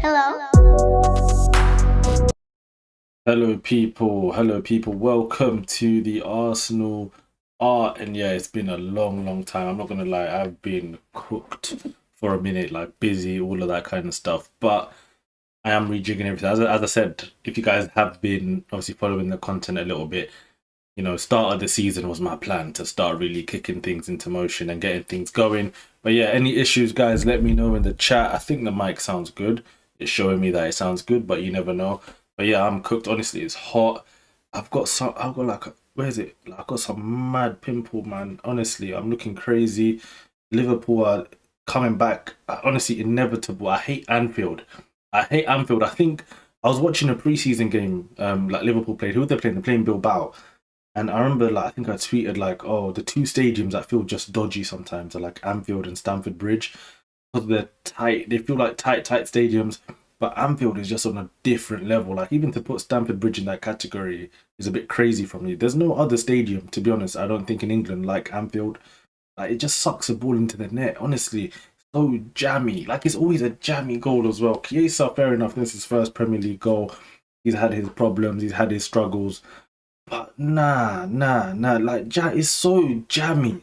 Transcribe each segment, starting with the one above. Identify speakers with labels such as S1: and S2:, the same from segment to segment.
S1: Hello, people. Hello, people. Welcome to the Arsenal art. And yeah, it's been a long time. I'm not gonna lie, I've been cooked for a minute, like busy, all of that kind of stuff. But I am rejigging everything. As I said, if you guys have been obviously following the content a little bit, start of the season was my plan to start really kicking things into motion and getting things going. But yeah, any issues, guys, let me know in the chat. I think the mic sounds good. It's showing me that it sounds good, but you never know. But yeah, I'm cooked. Honestly, it's hot. I've got like, where is it? Like, I've got some mad pimple, man. Honestly, I'm looking crazy. Liverpool are coming back. Honestly, inevitable. I hate Anfield. I hate Anfield. I think I was watching a preseason game, like Liverpool played. Who were they playing? They're playing Bilbao. And I remember, like, I think I tweeted, like, oh, the two stadiums that feel just dodgy sometimes are like Anfield and Stamford Bridge because they're tight. They feel like tight stadiums. But Anfield is just on a different level. Like, even to put Stamford Bridge in that category is a bit crazy from me. There's no other stadium, to be honest, I don't think in England like Anfield. Like, it just sucks the ball into the net. Honestly, so jammy. Like, it's always a jammy goal as well. Chiesa, fair enough, this is his first Premier League goal. He's had his problems, he's had his struggles. But nah. Like, it's so jammy.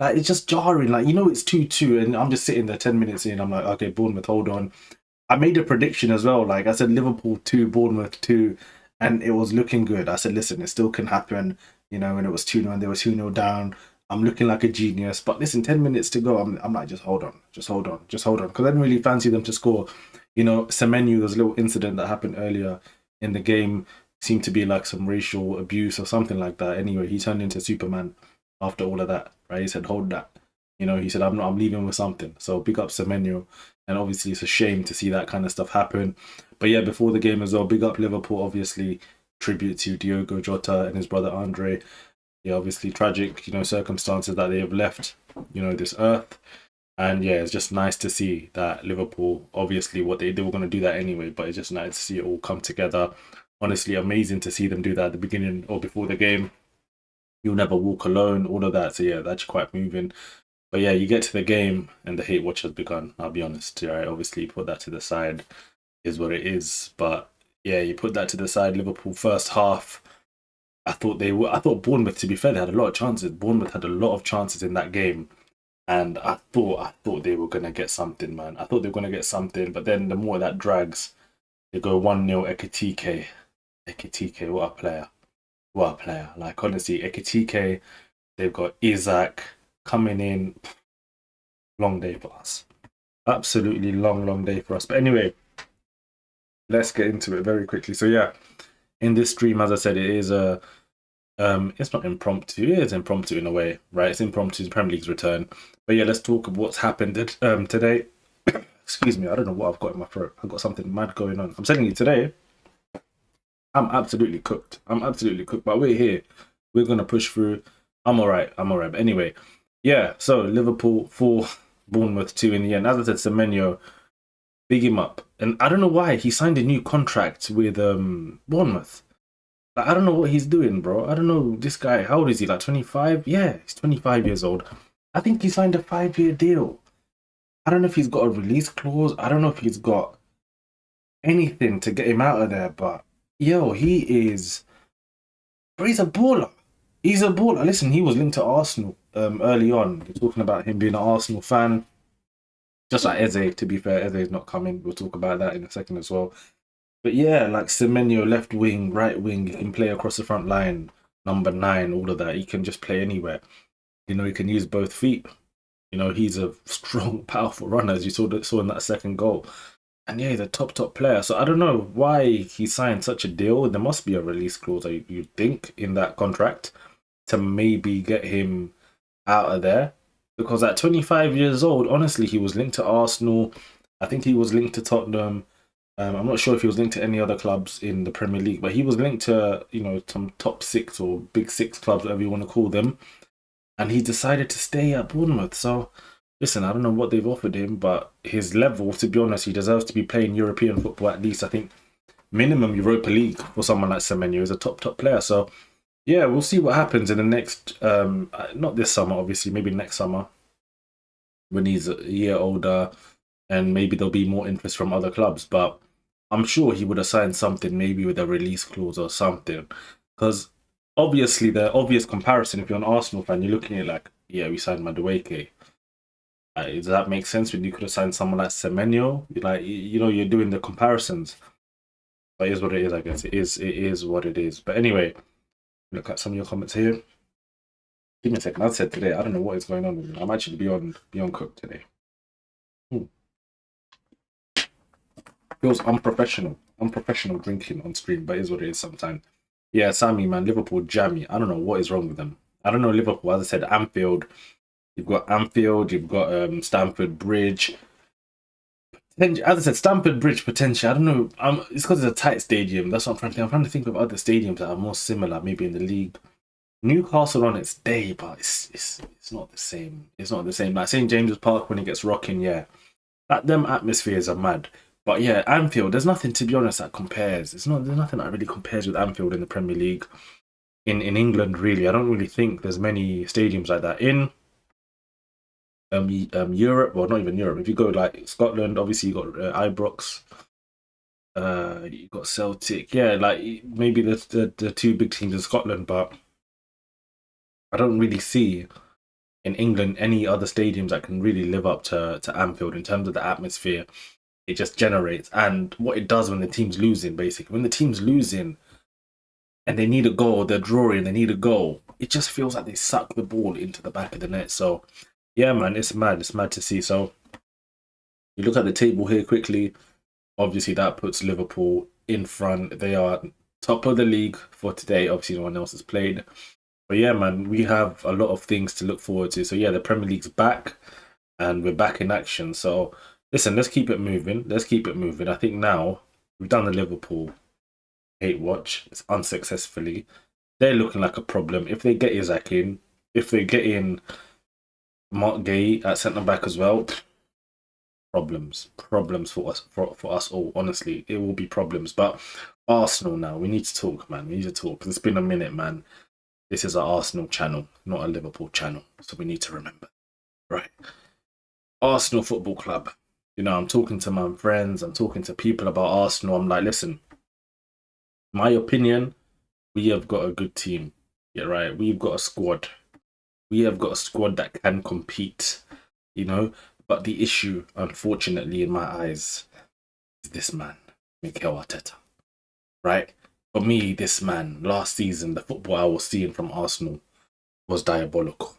S1: Like, it's just jarring. Like, it's 2-2, and I'm just sitting there 10 minutes in. I'm like, okay, Bournemouth, hold on. I made a prediction as well. Like, I said Liverpool 2, Bournemouth 2, and it was looking good. I said, listen, it still can happen. When it was 2-0 and they were 2-0 down, I'm looking like a genius. But listen, 10 minutes to go, I'm like, just hold on. Because I didn't really fancy them to score. Semenyo, there's a little incident that happened earlier in the game, seemed to be like some racial abuse or something like that. Anyway, he turned into Superman after all of that, right? He said, hold that. He said, I'm leaving with something. So big up Semenyo. And obviously it's a shame to see that kind of stuff happen. But yeah, before the game as well, big up Liverpool, obviously. Tribute to Diogo Jota and his brother Andre. Yeah, obviously tragic, circumstances that they have left, this earth. And yeah, it's just nice to see that Liverpool, obviously what they were going to do that anyway, but it's just nice to see it all come together. Honestly, amazing to see them do that at the beginning or before the game. You'll never walk alone, all of that. So yeah, that's quite moving. But yeah, you get to the game and the hate watch has begun. I'll be honest. Right? Obviously, put that to the side, is what it is. But yeah, you put that to the side. Liverpool first half, I thought Bournemouth. To be fair, they had a lot of chances. Bournemouth had a lot of chances in that game, and I thought they were gonna get something, man. I thought they were gonna get something. But then the more that drags, they go 1-0. Ekitike, what a player! What a player! Like, honestly, Ekitike. They've got Isaac coming in. Long day for us. Absolutely long day for us. But anyway, let's get into it very quickly. So yeah, in this stream, as I said, it is it's not impromptu. It is impromptu in a way, right? It's impromptu. The Premier League's return. But yeah, let's talk of what's happened today. Excuse me, I don't know what I've got in my throat. I've got something mad going on. I'm telling you, today, I'm absolutely cooked. But we're here. We're gonna push through. I'm alright. But anyway, yeah. So Liverpool 4, Bournemouth 2 in the end. As I said, Semenyo, big him up. And I don't know why he signed a new contract with Bournemouth. Like, I don't know what he's doing, bro. I don't know this guy. How old is he? Like 25? Yeah, he's 25 years old. I think he signed a 5-year deal. I don't know if he's got a release clause. I don't know if he's got anything to get him out of there. But yo, he's a baller. He's a baller. Listen, he was linked to Arsenal early on. We're talking about him being an Arsenal fan. Just like Eze, to be fair, Eze is not coming. We'll talk about that in a second as well. But yeah, like Semenyo, left wing, right wing, he can play across the front line, number 9, all of that. He can just play anywhere. He can use both feet. He's a strong, powerful runner, as you saw in that second goal. And yeah, he's a top player. So I don't know why he signed such a deal. There must be a release clause, you'd think, in that contract to maybe get him out of there. Because at 25 years old, honestly, he was linked to Arsenal. I think he was linked to Tottenham. I'm not sure if he was linked to any other clubs in the Premier League, but he was linked to, some top 6 or big 6 clubs, whatever you want to call them. And he decided to stay at Bournemouth. So, listen, I don't know what they've offered him, but his level, to be honest, he deserves to be playing European football at least. I think minimum Europa League for someone like Semenyo is a top player. So, yeah, we'll see what happens in the next, not this summer, obviously, maybe next summer when he's a year older. and maybe there'll be more interest from other clubs. But I'm sure he would have signed something, maybe with a release clause or something, because obviously the obvious comparison, if you're an Arsenal fan, you're looking at it like, yeah, we signed Madueke. Does that make sense? When you could have signed someone like Semenyo, like you're doing the comparisons. But it is what it is, I guess. It is what it is. But anyway, look at some of your comments here. Give me a second. I said today, I don't know what is going on with me. I'm actually beyond cooked today. Feels unprofessional. Unprofessional drinking on stream, but it is what it is sometimes. Yeah, Sammy, man, Liverpool jammy. I don't know what is wrong with them. I don't know Liverpool. As I said, Anfield. You've got Anfield. You've got Stamford Bridge. As I said, Stamford Bridge potential. I don't know. It's because it's a tight stadium. That's what I'm trying to think. I'm trying to think of other stadiums that are more similar, maybe in the league. Newcastle on its day, but it's not the same. It's not the same. Like St James's Park when it gets rocking, yeah. Them atmospheres are mad. But yeah, Anfield, there's nothing, to be honest, that compares. There's nothing that really compares with Anfield in the Premier League. In England, really, I don't really think there's many stadiums like that. In Europe, well, not even Europe. If you go like Scotland, obviously you got Ibrox, you got Celtic. Yeah, like maybe the two big teams in Scotland, but I don't really see in England any other stadiums that can really live up to Anfield in terms of the atmosphere it just generates and what it does when the team's losing. Basically, when the team's losing and they need a goal, they're drawing, they need a goal. It just feels like they suck the ball into the back of the net. So, yeah, man, it's mad. It's mad to see. So, you look at the table here quickly. Obviously, that puts Liverpool in front. They are top of the league for today. Obviously, no one else has played. But yeah, man, we have a lot of things to look forward to. So yeah, the Premier League's back and we're back in action. So listen, let's keep it moving. Let's keep it moving. I think now we've done the Liverpool hate watch. It's unsuccessfully. They're looking like a problem. If they get Isaac in, if they get in Mark Gay at centre back as well, problems for us all. Honestly, it will be problems. But Arsenal now, we need to talk, man. We need to talk because it's been a minute, man. This is an Arsenal channel, not a Liverpool channel. So we need to remember. Right. Arsenal Football Club. I'm talking to my friends. I'm talking to people about Arsenal. I'm like, listen, my opinion, we have got a good team. Yeah, right. We've got a squad. We have got a squad that can compete, But the issue, unfortunately, in my eyes, is this man, Mikel Arteta. Right? For me, this man, last season, the football I was seeing from Arsenal was diabolical.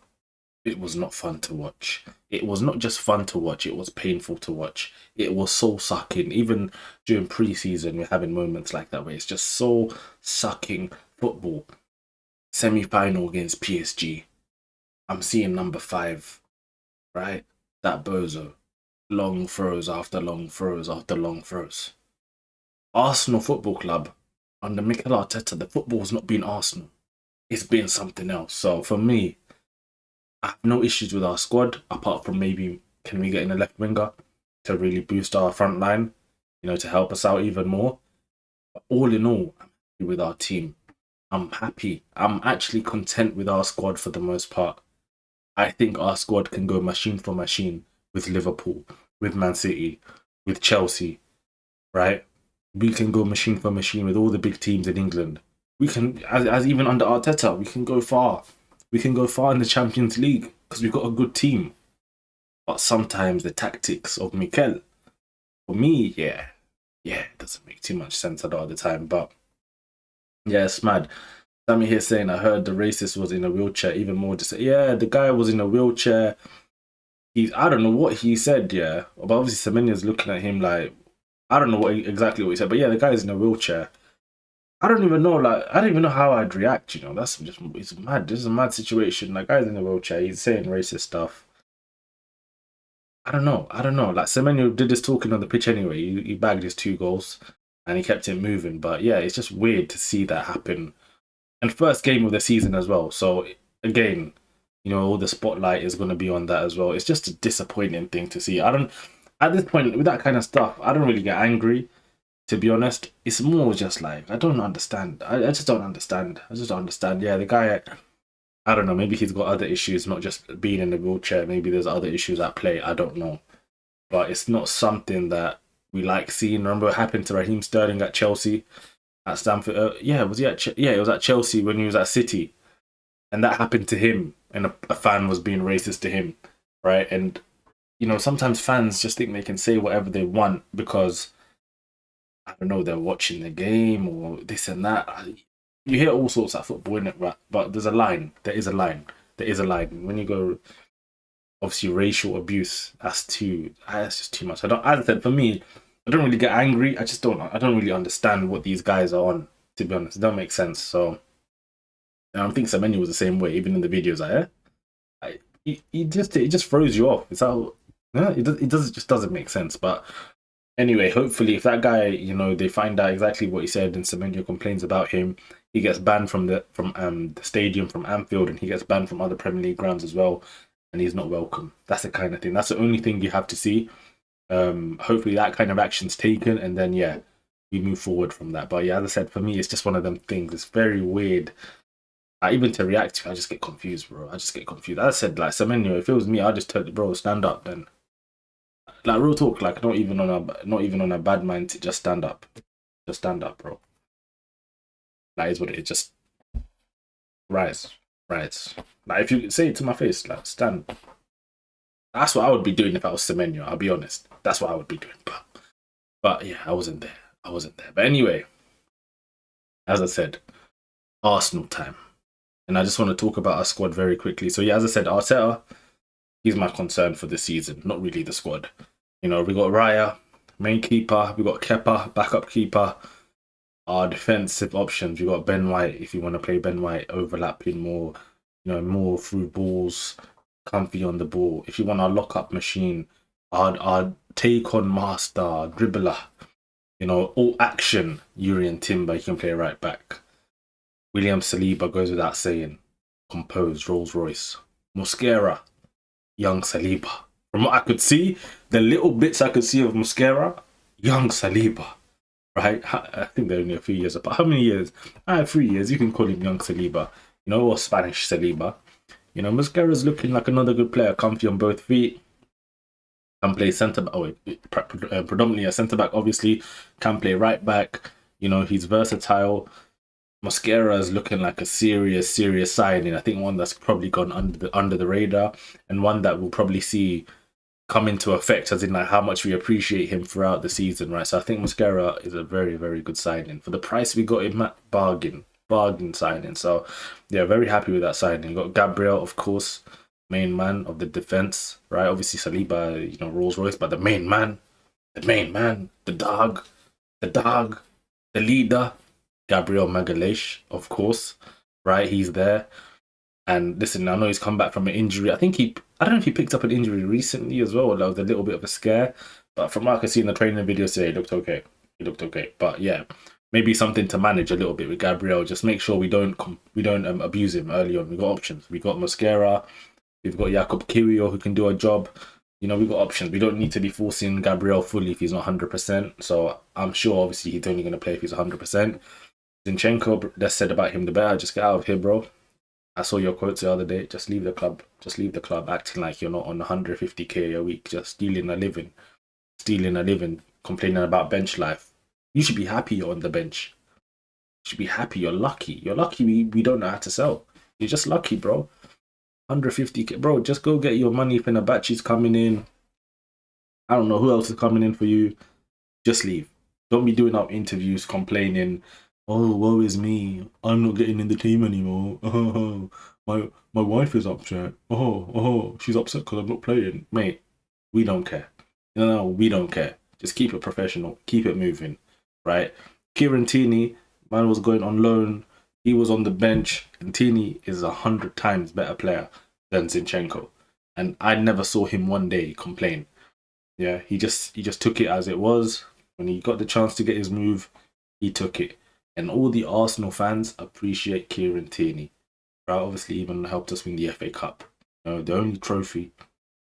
S1: It was not fun to watch. It was not just fun to watch, it was painful to watch. It was soul sucking. Even during pre-season, we're having moments like that where it's just soul sucking football. Semi-final against PSG. I'm seeing number 5, right? That bozo. Long throws after long throws after long throws. Arsenal Football Club, under Mikel Arteta, the football's not been Arsenal. It's been something else. So for me, I have no issues with our squad, apart from maybe can we get in a left winger to really boost our front line, to help us out even more. But all in all, I'm happy with our team. I'm happy. I'm actually content with our squad for the most part. I think our squad can go machine for machine with Liverpool, with Man City, with Chelsea, right? We can go machine for machine with all the big teams in England. We can, as even under Arteta, we can go far. We can go far in the Champions League because we've got a good team. But sometimes the tactics of Mikel, for me, yeah, it doesn't make too much sense a lot of the time. But yeah, it's mad. Sammy here saying, I heard the racist was in a wheelchair. Even more to say, yeah, the guy was in a wheelchair. I don't know what he said, yeah. But obviously Semenya's looking at him like, I don't know exactly what he said. But yeah, the guy is in a wheelchair. I don't even know, I don't even know how I'd react, That's just, it's mad. This is a mad situation. Like, guy's in a wheelchair. He's saying racist stuff. I don't know. Like, Semenyo did this talking on the pitch anyway. He bagged his 2 goals and he kept it moving. But yeah, it's just weird to see that happen. And first game of the season as well. So again, all the spotlight is going to be on that as well. It's just a disappointing thing to see. At this point, with that kind of stuff, I don't really get angry, to be honest. It's more just like, I don't understand. I just don't understand. Yeah, the guy, I don't know, maybe he's got other issues, not just being in a wheelchair. Maybe there's other issues at play. I don't know. but it's not something that we like seeing. Remember what happened to Raheem Sterling at Chelsea, at Stamford? Yeah, was he at? Yeah, it was at Chelsea when he was at City, and that happened to him, and a fan was being racist to him, right? And sometimes fans just think they can say whatever they want because I don't know, they're watching the game or this and that. You hear all sorts of football in it, right? But there's a line. There is a line. There is a line. When you go, obviously, racial abuse. That's just too much. I don't. As I said, for me, I don't really get angry. I just don't. I don't really understand what these guys are on. To be honest, it don't make sense. So, and I think Semenyo was the same way. Even in the videos, it just throws you off. It's how yeah, it just doesn't make sense. But anyway, hopefully, if that guy, they find out exactly what he said, and Semenyo complains about him, he gets banned from the stadium, from Anfield, and he gets banned from other Premier League grounds as well, and he's not welcome. That's the kind of thing. That's the only thing you have to see. Hopefully, that kind of action's taken, and then yeah, we move forward from that. But yeah, as I said, for me, it's just one of them things. It's very weird. Even to react to, I just get confused, bro. I just get confused. As I said, like Semenyo, if it was me, I'd just tell the bro, stand up, then like real talk, like not even on a bad mind to just stand up. Just stand up, bro. That is what it is. Just rise. Rise. Like if you say it to my face, like stand. That's what I would be doing if I was Semenyo, I'll be honest. That's what I would be doing. But yeah, I wasn't there. I wasn't there. But anyway, as I said, Arsenal time. And I just want to talk about our squad very quickly. So yeah, as I said, Arteta, he's my concern for this season, not really the squad. We got Raya, main keeper. We got Kepa, backup keeper. Our defensive options, we got Ben White. If you want to play Ben White, overlapping more, more through balls, comfy on the ball. If you want our lock-up machine, our take-on master, dribbler, all action. Urian Timber, you can play right back. William Saliba goes without saying. Composed, Rolls Royce. Mosquera, young Saliba. From what I could see, the little bits I could see of Mosquera, young Saliba, right? I think they're only a few years apart. How many years? 3 years. You can call him young Saliba, or Spanish Saliba. Mosquera's looking like another good player, comfy on both feet. Can play centre back. Predominantly a centre back, obviously. Can play right back. He's versatile. Mosquera is looking like a serious signing. I think one that's probably gone under the radar, and one that we'll probably see come into effect, as in like how much we appreciate him throughout the season, right? So I think Mosquera is a very, very good signing for the price we got him at. Bargain signing. So yeah, very happy with that signing. Got Gabriel, of course, main man of the defense, right? Obviously Saliba, Rolls Royce, but the main man, the dog, the leader. Gabriel Magalhaes, of course, right? He's there. And listen, I know he's come back from an injury. I don't know if he picked up an injury recently as well. That was a little bit of a scare. But from what I can see in the training video today, he looked okay. But yeah, maybe something to manage a little bit with Gabriel. Just make sure we don't abuse him early on. We got options. We got Mosquera. We've got Jakub Kiwior who can do a job. We've got options. We don't need to be forcing Gabriel fully if he's not 100%. So I'm sure, obviously, he's only going to play if he's 100%. Zinchenko, less said about him, the better. Just get out of here, bro. I saw your quotes the other day. Just leave the club. Just leave the club, acting like you're not on 150k a week, just stealing a living, complaining about bench life. You should be happy you're on the bench. You should be happy. You're lucky. You're lucky we don't know how to sell. You're just lucky, bro. 150k, bro. Just go get your money. Fenerbahce's coming in. I don't know who else is coming in for you. Just leave. Don't be doing up interviews complaining. Oh, woe is me. I'm not getting in the team anymore. Oh, my wife is upset. Oh, she's upset because I'm not playing. Mate, we don't care. No, we don't care. Just keep it professional. Keep it moving, right? Kieran Tierney, man was going on loan. He was on the bench. And Tierney is 100 times better player than Zinchenko. And I never saw him one day complain. Yeah, he just took it as it was. When he got the chance to get his move, he took it. And all the Arsenal fans appreciate Kieran Tierney. Right? Obviously, even helped us win the FA Cup. The only trophy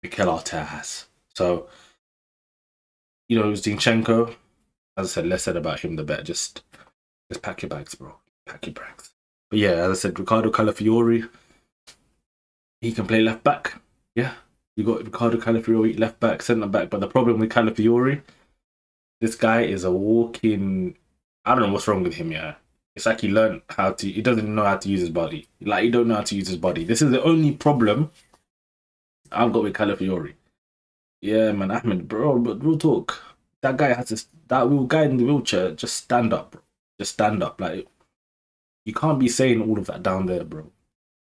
S1: Mikel Arteta has. So, Zinchenko, as I said, less said about him, the better. Just pack your bags, bro. Pack your bags. But yeah, as I said, Ricardo Calafiori, he can play left back. Yeah. You got Ricardo Calafiori, left back, centre back. But the problem with Calafiori, this guy is a walking. I don't know what's wrong with him. Yeah, it's like he learned how to. He doesn't know how to use his body. Like he don't know how to use his body. This is the only problem I've got with Calafiori. Yeah, man, Ahmed, bro. But real talk, that guy has to. That little guy in the wheelchair, just stand up, bro. Just stand up. Like you can't be saying all of that down there, bro.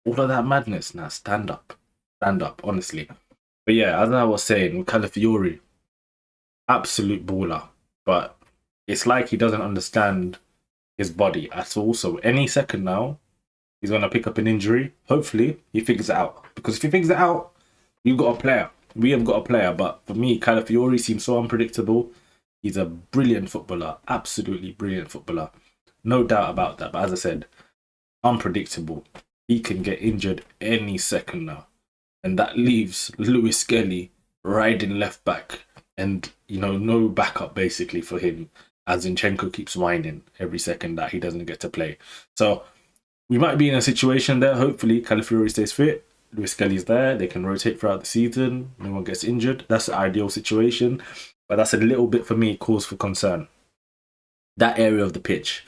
S1: All of that madness. Now stand up. Honestly. But yeah, as I was saying, with Calafiori, absolute baller. But it's like he doesn't understand his body at all. So any second now, he's gonna pick up an injury. Hopefully, he figures it out. Because if he figures it out, you've got a player. We have got a player. But for me, Calafiori seems so unpredictable. He's a brilliant footballer, absolutely brilliant footballer. No doubt about that. But as I said, unpredictable. He can get injured any second now. And that leaves Lewis Skelly riding left back. And, no backup basically for him. As Zinchenko keeps whining every second that he doesn't get to play. So we might be in a situation there. Hopefully, Calafiori stays fit. Lewis Skelly's there. They can rotate throughout the season. No one gets injured. That's the ideal situation. But that's a little bit, for me, cause for concern. That area of the pitch.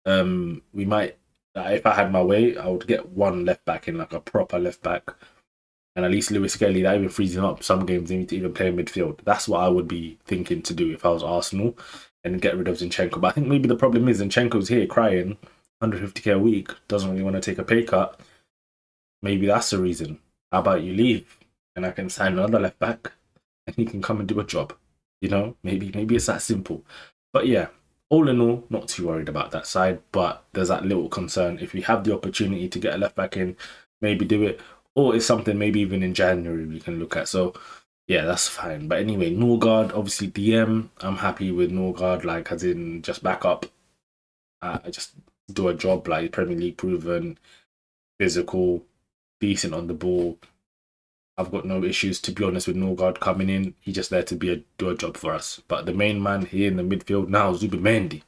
S1: We might, if I had my way, I would get one left back in, like a proper left back. And at least Lewis Skelly, that even frees him up. Some games, they need to even play in midfield. That's what I would be thinking to do if I was Arsenal and get rid of Zinchenko. But I think maybe the problem is Zinchenko's here crying 150k a week, doesn't really want to take a pay cut. Maybe that's the reason. How about you leave and I can sign another left back and he can come and do a job? Maybe it's that simple. But yeah, all in all, not too worried about that side. But there's that little concern. If we have the opportunity to get a left back in, maybe do it. Or it's something maybe even in January we can look at. So yeah, that's fine. But anyway, Norgard, obviously DM. I'm happy with Norgard, like as in just back up. Just do a job, like Premier League proven, physical, decent on the ball. I've got no issues, to be honest, with Norgard coming in. He's just there to do a job for us. But the main man here in the midfield now, Zubimendi.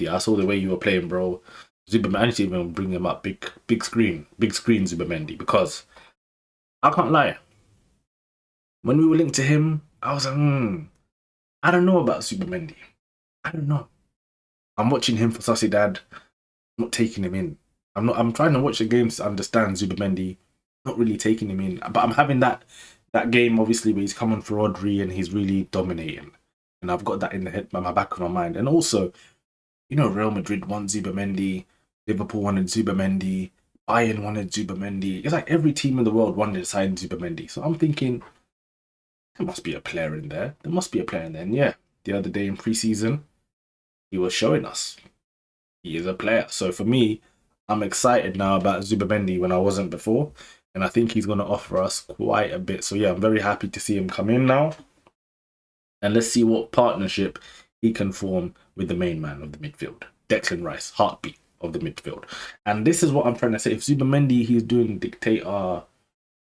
S1: I saw the way you were playing, bro. Zubimendi, I need to even bring him up. Big screen Zubimendi. Because I can't lie. When we were linked to him, I was like, I don't know about Zubimendi. I don't know. I'm watching him for Sociedad, not taking him in. I'm trying to watch the games to understand Zubimendi, not really taking him in. But I'm having that game, obviously, where he's coming for Rodri and he's really dominating. And I've got that in the head, by my back of my mind. And also, Real Madrid want Zubimendi, Liverpool wanted Zubimendi, Bayern wanted Zubimendi. It's like every team in the world wanted to sign Zubimendi. So I'm thinking, there must be a player in there. And yeah, the other day in pre-season, he was showing us he is a player. So for me, I'm excited now about Zubimendi when I wasn't before. And I think he's going to offer us quite a bit. So yeah, I'm very happy to see him come in now. And let's see what partnership he can form with the main man of the midfield. Declan Rice, heartbeat of the midfield. And this is what I'm trying to say. If Zubimendi, he's doing dictator,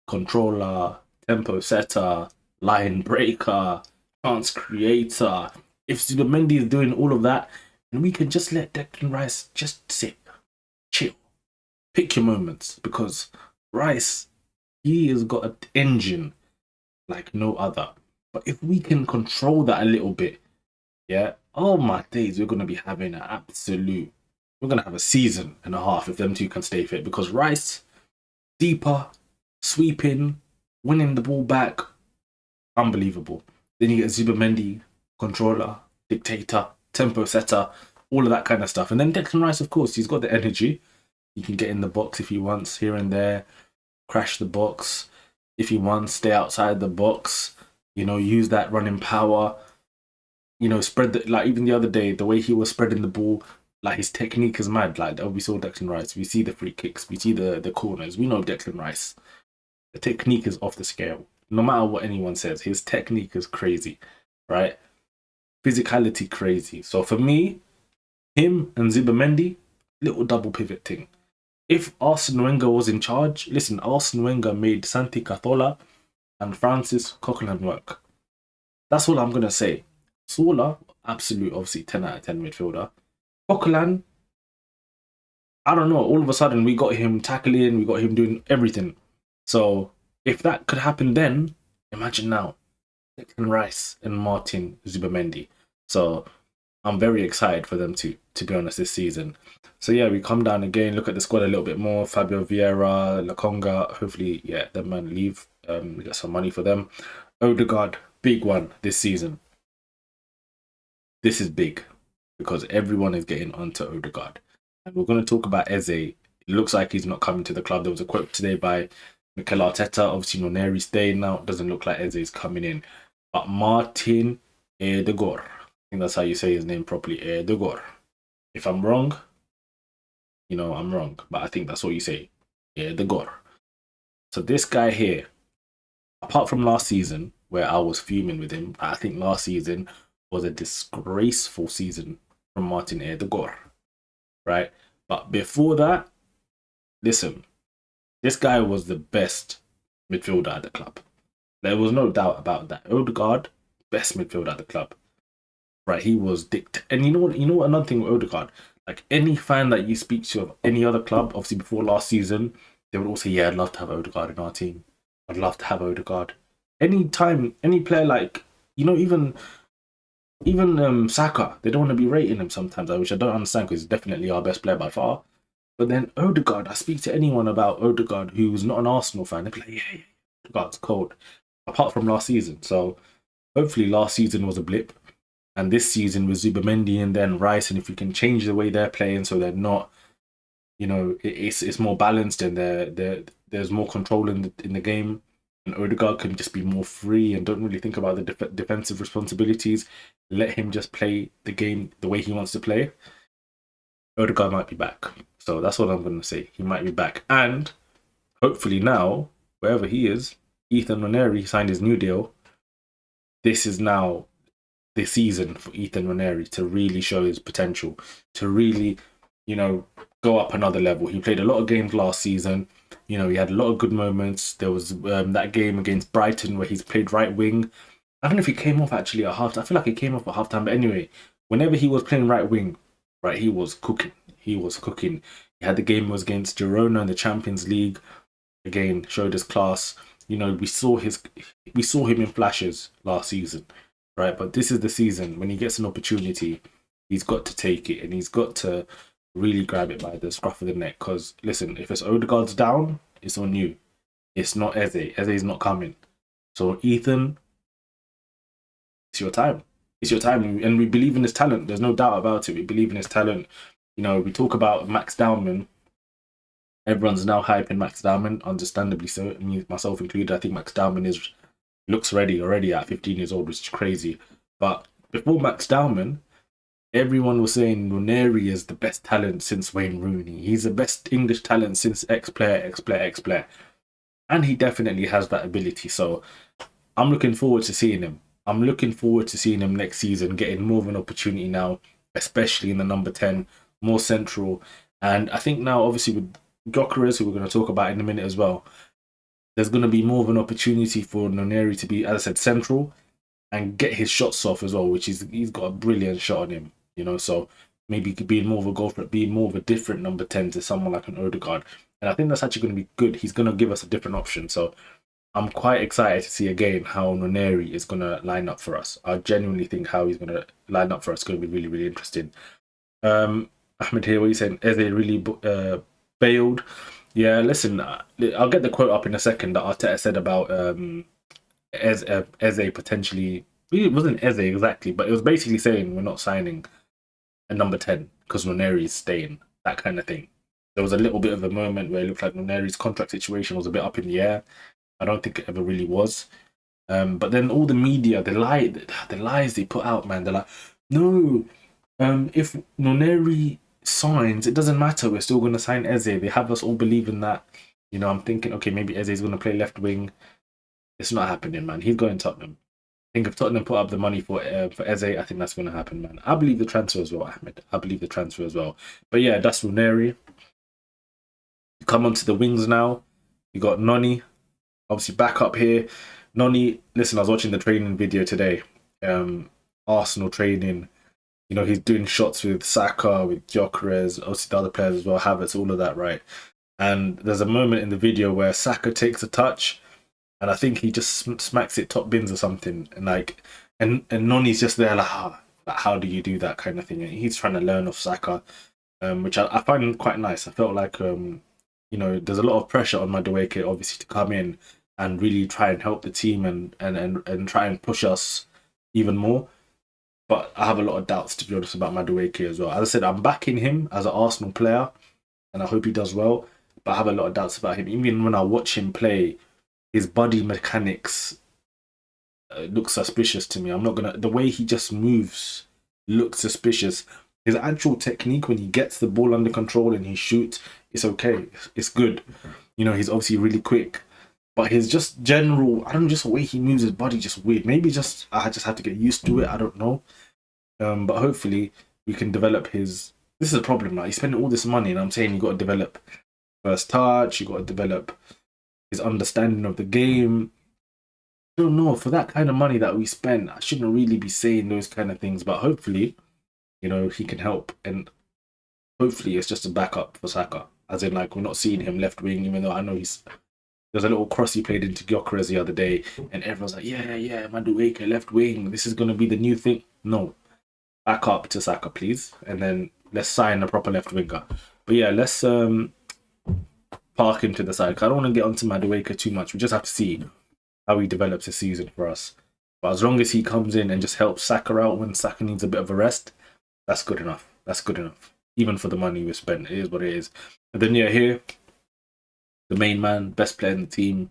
S1: controller, tempo setter, line breaker, chance creator. If Zubimendi is doing all of that, and we can just let Declan Rice just sit, chill, pick your moments, because Rice, he has got an engine like no other. But if we can control that a little bit, yeah, oh my days, we're going to be having we're going to have a season and a half if them two can stay fit, because Rice, deeper, sweeping, winning the ball back, unbelievable. Then you get Zubimendi, controller, dictator, tempo setter, all of that kind of stuff. And then Declan Rice, of course, he's got the energy. He can get in the box if he wants, here and there, crash the box if he wants, stay outside the box, use that running power, spread like even the other day, the way he was spreading the ball, like his technique is mad. Like we saw Declan Rice, we see the free kicks, we see the corners, we know Declan Rice. The technique is off the scale. No matter what anyone says, his technique is crazy, right? Physicality crazy. So for me, him and Zubimendi, little double pivot thing. If Arsene Wenger was in charge, listen, Arsene Wenger made Santi Cazorla and Francis Coquelin work. That's all I'm going to say. Sola, absolute, obviously, 10 out of 10 midfielder. Coquelin, I don't know, all of a sudden we got him tackling, we got him doing everything. So if that could happen then, imagine now. Declan Rice and Martin Zubimendi. So I'm very excited for them to be honest this season. So yeah, we come down again, look at the squad a little bit more. Fabio Vieira, Lakonga, hopefully, yeah, them man leave. We get some money for them. Odegaard, big one this season. This is big because everyone is getting onto Odegaard. And we're going to talk about Eze. It looks like he's not coming to the club. There was a quote today by Mikel Arteta. Obviously, Noneri staying now. It doesn't look like Eze is coming in. But Martin Odegaard, I think that's how you say his name properly, Odegaard. If I'm wrong, you know, I'm wrong. But I think that's what you say, Odegaard. So this guy here, apart from last season, where I was fuming with him, I think last season was a disgraceful season from Martin Odegaard, right? But before that, listen, this guy was the best midfielder at the club. There was no doubt about that. Odegaard, best midfielder at the club, right? He was and you know what? You know what? Another thing with Odegaard, like any fan that you speak to of any other club, obviously before last season, they would all say, "Yeah, I'd love to have Odegaard in our team. I'd love to have Odegaard." Any time, any player like even Saka, they don't want to be rating him sometimes, which I don't understand because he's definitely our best player by far. But then Odegaard, I speak to anyone about Odegaard who's not an Arsenal fan, they'd be like, yeah, Odegaard's cold. Apart from last season. So hopefully last season was a blip. And this season with Zubimendi and then Rice, and if we can change the way they're playing so they're not, you know, it's more balanced and there's more control in the game. And Odegaard can just be more free and don't really think about the defensive responsibilities. Let him just play the game the way he wants to play. Odegaard might be back. So that's what I'm going to say. He might be back. And hopefully now, wherever he is, Ethan Nwaneri signed his new deal. This is now the season for Ethan Nwaneri to really show his potential, to really, you know, go up another level. He played a lot of games last season. You know, he had a lot of good moments. There was that game against Brighton where he's played right wing. I don't know if he came off actually at half. I feel like he came off at halftime. But anyway, whenever he was playing right wing, right, he was cooking. He was cooking. He had the game was against Girona in the Champions League. Again, showed his class. You know, we saw him in flashes last season, right? But this is the season when he gets an opportunity, he's got to take it and he's got to really grab it by the scruff of the neck. Because listen, if it's Odegaard's down, it's on you. It's not Eze. Eze's not coming. So Ethan, it's your time. It's your time, and we believe in his talent. There's no doubt about it. We believe in his talent. You know, we talk about Max Dowman. Everyone's now hyping Max Dowman, understandably so. Me, myself included. I think Max Dowman looks ready already at 15 years old, which is crazy. But before Max Dowman, everyone was saying Nwaneri is the best talent since Wayne Rooney. He's the best English talent since X player. And he definitely has that ability. So I'm looking forward to seeing him. I'm looking forward to seeing him next season, getting more of an opportunity now, especially in the number 10, more central. And I think now, obviously, with Gyökeres, who we're going to talk about in a minute as well, there's going to be more of an opportunity for Nwaneri to be, as I said, central and get his shots off as well, which he's got a brilliant shot on him, you know. So maybe being more of a goal threat, being more of a different number 10 to someone like an Odegaard. And I think that's actually going to be good. He's going to give us a different option. So I'm quite excited to see again how Nwaneri is going to line up for us. I genuinely think how he's going to line up for us is going to be really, really interesting. Ahmed here, what are you saying? Eze really bailed. Yeah, listen, I'll get the quote up in a second that Arteta said about Eze potentially. It wasn't Eze exactly, but it was basically saying we're not signing a number 10 because Nwaneri is staying, that kind of thing. There was a little bit of a moment where it looked like Nwaneri's contract situation was a bit up in the air. I don't think it ever really was. But then all the media, the lies they put out, man, they're like, no, if Nwaneri signs, it doesn't matter, we're still going to sign Eze. They have us all believing that. You know, I'm thinking, okay, maybe Eze's going to play left wing. It's not happening, man. He's going Tottenham. I think if Tottenham put up the money for Eze, I think that's going to happen, man. I believe the transfer as well, Ahmed. I believe the transfer as well. But yeah, that's Nwaneri. Come on to the wings now. You got Noni, obviously back up here. Noni, listen, I was watching the training video today. Arsenal training. You know, he's doing shots with Saka, with Gyökeres, obviously the other players as well, Havertz, all of that, right? And there's a moment in the video where Saka takes a touch and I think he just smacks it top bins or something, and like, and Noni's just there like, how do you do that kind of thing? And he's trying to learn off Saka, which I find quite nice. I felt like there's a lot of pressure on Madueke obviously to come in and really try and help the team and try and push us even more. But I have a lot of doubts, to be honest, about Madueke as well. As I said, I'm backing him as an Arsenal player, and I hope he does well. But I have a lot of doubts about him. Even when I watch him play, his body mechanics look suspicious to me. I'm not gonna. The way he just moves looks suspicious. His actual technique when he gets the ball under control and he shoots, it's okay. It's good. He's obviously really quick, but his just general, I don't know, just the way he moves his body, just weird. Maybe just I just have to get used to it. I don't know. But hopefully we can develop his. This is a problem. Like, he's spending all this money, and I'm saying you got to develop first touch. You got to develop his understanding of the game. I don't know, for that kind of money that we spend, I shouldn't really be saying those kind of things. But hopefully, he can help, and hopefully it's just a backup for Saka. As in, like, we're not seeing him left wing, even though I know there's a little cross he played into Gyökeres the other day, and everyone's like, yeah, Madueke left wing. This is gonna be the new thing. No, back up to Saka, please, and then let's sign a proper left winger. But yeah, let's park him to the side. 'Cause I don't want to get onto Madueke too much. We just have to see how he develops this season for us. But as long as he comes in and just helps Saka out when Saka needs a bit of a rest, that's good enough. That's good enough. Even for the money we spent, it is what it is. And then here, the main man, best player in the team,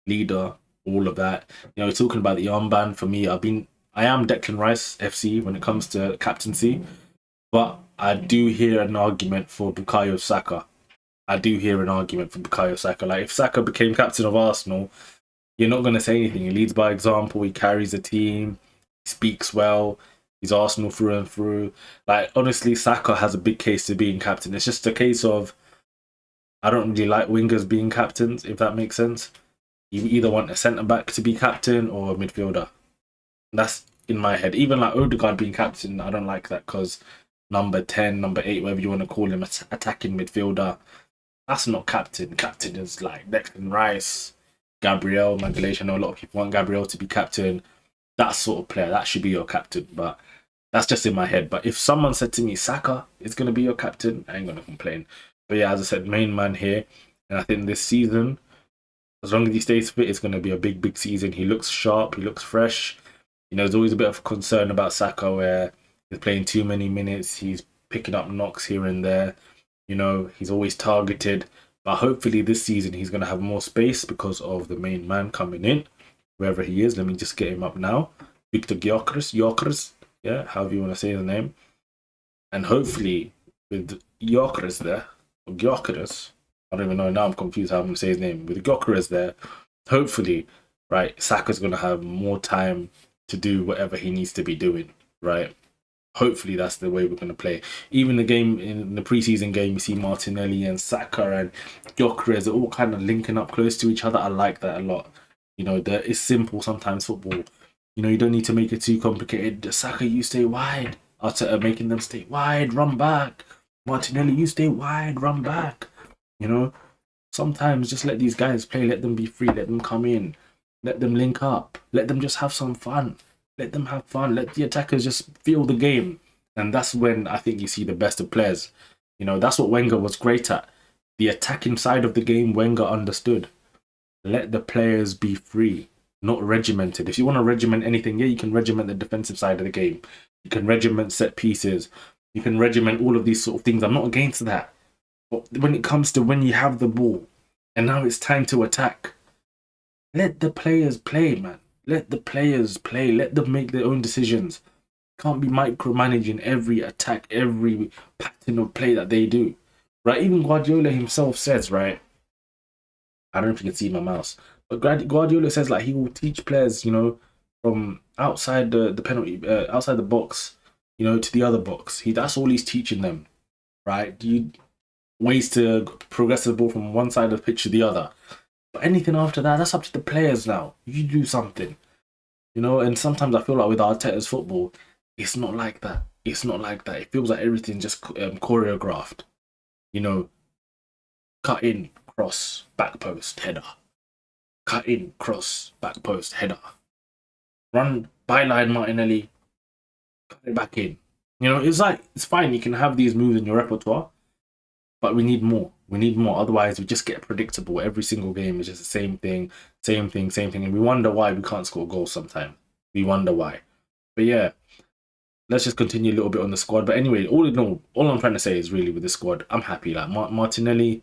S1: leader, all of that. We're talking about the armband. For me, I am Declan Rice FC when it comes to captaincy, but I do hear an argument for Bukayo Saka. Like, if Saka became captain of Arsenal, you're not going to say anything. He leads by example. He carries the team. He speaks well. He's Arsenal through and through. Like, honestly, Saka has a big case to being captain. It's just a case of, I don't really like wingers being captains, if that makes sense. You either want a centre-back to be captain or a midfielder. That's in my head. Even like Odegaard being captain, I don't like that, because number 10, number 8, whatever you want to call him, attacking midfielder, that's not captain. Captain is like Declan Rice, Gabriel Magalhaes. I know a lot of people want Gabriel to be captain. That sort of player, that should be your captain. But that's just in my head. But if someone said to me, Saka is going to be your captain, I ain't going to complain. But yeah, as I said, main man here. And I think this season, as long as he stays fit, it's going to be a big, big season. He looks sharp. He looks fresh. There's always a bit of concern about Saka where he's playing too many minutes. He's picking up knocks here and there. He's always targeted. But hopefully this season he's going to have more space because of the main man coming in, wherever he is. Let me just get him up now. Victor Gyökeres, yeah, however you want to say the name. And hopefully with Gyökeres there, or Gyökeres, I don't even know, now I'm confused how I'm going to say his name. With Gyökeres there, hopefully, right, Saka's going to have more time to do whatever he needs to be doing, right? Hopefully that's the way we're going to play. Even the game, in the preseason game, you see Martinelli and Saka and Gyökeres are all kind of linking up close to each other. I like that a lot. That is simple sometimes, football. You don't need to make it too complicated. Saka, you stay wide. Arteta making them stay wide, run back. Martinelli, you stay wide, run back. Sometimes just let these guys play. Let them be free. Let them come in. Let them link up. Let them just have some fun. Let them have fun. Let the attackers just feel the game. And that's when I think you see the best of players. That's what Wenger was great at. The attacking side of the game, Wenger understood. Let the players be free, not regimented. If you want to regiment anything, yeah, you can regiment the defensive side of the game. You can regiment set pieces. You can regiment all of these sort of things. I'm not against that. But when it comes to when you have the ball and now it's time to attack, let the players play, man. Let the players play. Let them make their own decisions. Can't be micromanaging every attack, every pattern of play that they do. Right? Even Guardiola himself says, right? I don't know if you can see my mouse, but Guardiola says like he will teach players, from outside the penalty, outside the box, to the other box. That's all he's teaching them, right? Ways to progress the ball from one side of the pitch to the other. But anything after that, that's up to the players now. You do something, And sometimes I feel like with Arteta's football, it's not like that. It's not like that. It feels like everything's just choreographed. Cut in, cross, back post, header. cut in, cross, back post, header, run byline Martinelli, cut it back in. You know, it's like it's fine. You can have these moves in your repertoire, but we need more. We need more. Otherwise, we just get predictable. Every single game is just the same thing, same thing, same thing, and we wonder why we can't score goals sometimes. We wonder why. But yeah, let's just continue a little bit on the squad. But anyway, all in all I'm trying to say is really with the squad, I'm happy. Like Martinelli,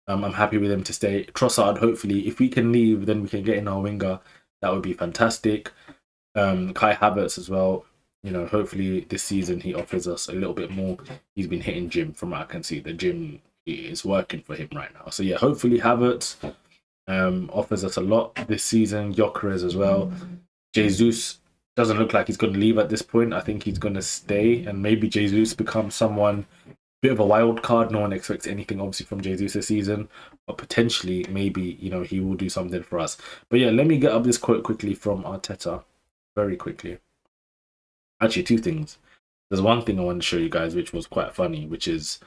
S1: I'm happy with him to stay. Trossard, hopefully, if we can leave, then we can get in our winger. That would be fantastic. Kai Havertz as well. You know, hopefully this season he offers us a little bit more. He's been hitting gym from what I can see. The gym is working for him right now. So yeah, hopefully Havertz offers us a lot this season. Gyökeres as well. Jesus doesn't look like he's going to leave at this point. I think he's going to stay, and maybe Jesus becomes someone bit of a wild card. No one expects anything obviously from Jesus this season, but potentially maybe he will do something for us. But yeah, let me get up this quote quickly from Arteta, very quickly. Actually, two things. There's one thing I want to show you guys, which was quite funny, which is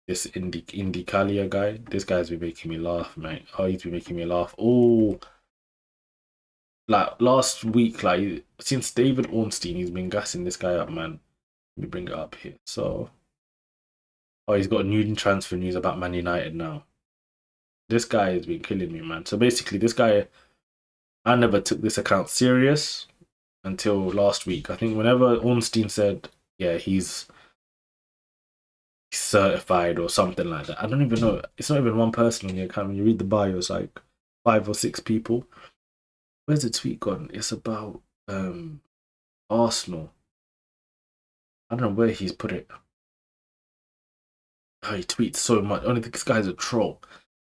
S1: this Indikalia guy. This guy's been making me laugh, mate. Oh, he's been making me laugh. Oh, like last week, like since David Ornstein, he's been gassing this guy up, man. Let me bring it up here. So, oh, he's got new transfer news about Man United now. This guy has been killing me, man. So basically, this guy, I never took this account serious until last week. I think whenever Ornstein said, yeah, he's certified or something like that. I don't even know. It's not even one person on the account. When you read the bio, it's like 5 or 6 people. Where's the tweet gone? It's about Arsenal. I don't know where he's put it. Oh, he tweets so much. Only think this guy's a troll.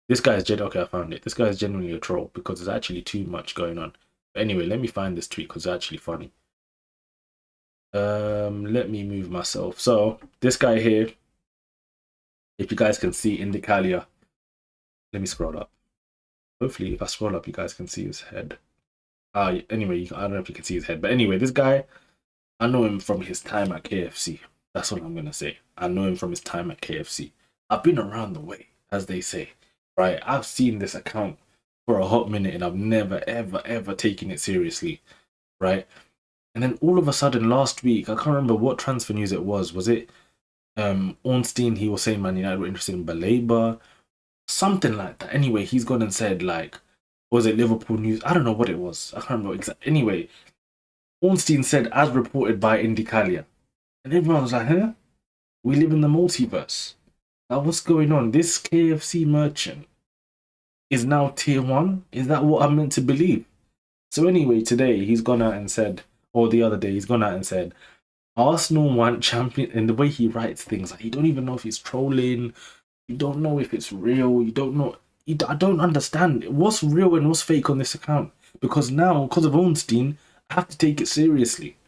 S1: This guy is okay, I found it. This guy is genuinely a troll because there's actually too much going on. But anyway, let me find this tweet because it's actually funny. Let me move myself. So this guy here, if you guys can see Indicalia, let me scroll up. Hopefully, if I scroll up, you guys can see his head. Anyway, I don't know if you can see his head, but anyway, this guy, I know him from his time at KFC. That's what I'm gonna say. I know him from his time at KFC. I've been around the way, as they say, right? I've seen this account for a hot minute, and I've never, ever, ever taken it seriously, right? And then all of a sudden, last week, I can't remember what transfer news it was. Was it Ornstein? He was saying Man United were interested in Baleba, something like that. Anyway, he's gone and said like, was it Liverpool news? I don't know what it was. I can't remember exactly. Anyway, Ornstein said, as reported by Indicalia. And everyone was like, huh? We live in the multiverse. Now, what's going on? This KFC merchant is now tier 1? Is that what I'm meant to believe? So anyway, today he's gone out and said, or the other day, he's gone out and said, Arsenal want champion. And the way he writes things, like, you don't even know if he's trolling. You don't know if it's real. You don't know. I don't understand what's real and what's fake on this account. Because now, because of Ornstein, I have to take it seriously.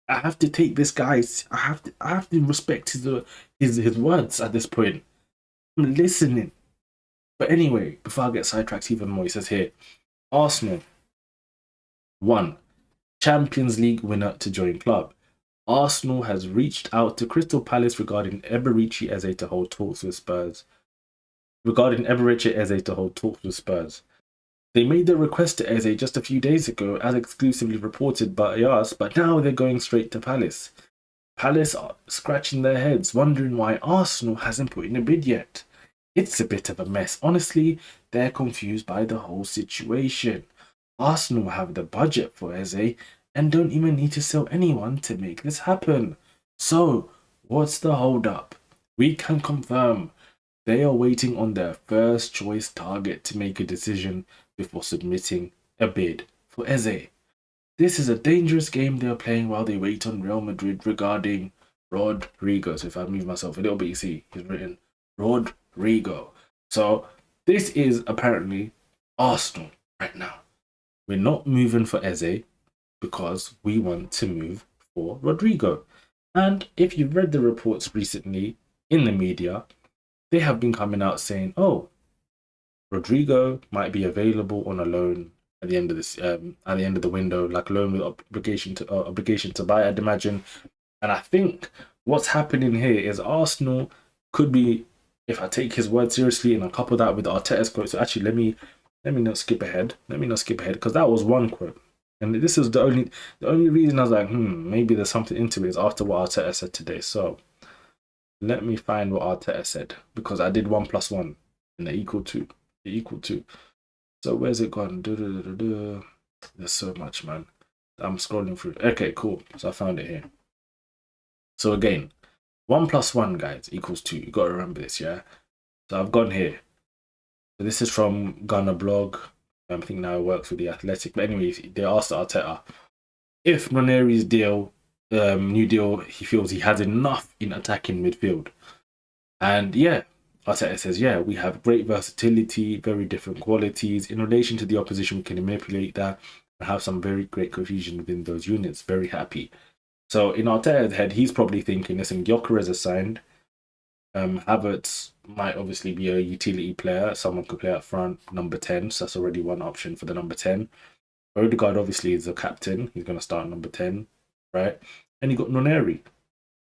S1: I have to take this guy's. I have to respect his words at this point. I'm listening. But anyway, before I get sidetracked even more, he says here, Arsenal 1. Champions League winner to join club. Arsenal has reached out to Crystal Palace regarding Eberechi Eze to hold talks with Spurs. They made the request to Eze just a few days ago, as exclusively reported by us, but now they're going straight to Palace. Palace are scratching their heads, wondering why Arsenal hasn't put in a bid yet. It's a bit of a mess. Honestly, they're confused by the whole situation. Arsenal have the budget for Eze and don't even need to sell anyone to make this happen. So, what's the hold up? We can confirm they are waiting on their first choice target to make a decision before submitting a bid for Eze. This is a dangerous game they are playing while they wait on Real Madrid regarding Rodrygo. So if I move myself a little bit, you see he's written Rodrygo. So this is apparently Arsenal right now. We're not moving for Eze because we want to move for Rodrygo. And if you've read the reports recently in the media, they have been coming out saying, oh, Rodrygo might be available on a loan at the end of this, at the end of the window, like loan with obligation to buy, I'd imagine. And I think what's happening here is Arsenal could be, if I take his word seriously and I couple that with Arteta's quote. So actually, Let me not skip ahead. Let me not skip ahead because that was one quote. And this is the only reason I was like, maybe there's something into it is after what Arteta said today. So let me find what Arteta said because I did 1+1 and they equal two. They equal two. So where's it gone? There's so much, man. I'm scrolling through. Okay, cool. So I found it here. So again, 1+1, guys, equals 2. You got to remember this, yeah? So I've gone here. So this is from Gunner Blog. I think now it works with the Athletic. But anyways, they asked Arteta if Ranieri's new deal, he feels he has enough in attacking midfield. And yeah, Arteta says, yeah, we have great versatility, very different qualities. In relation to the opposition, we can manipulate that and have some very great cohesion within those units. Very happy. So in Arteta's head, he's probably thinking, listen, Gyökeres is signed. Havertz might obviously be a utility player. Someone could play up front, number 10. So that's already one option for the number 10. Odegaard obviously is the captain. He's going to start number 10, right? And you got Noneri,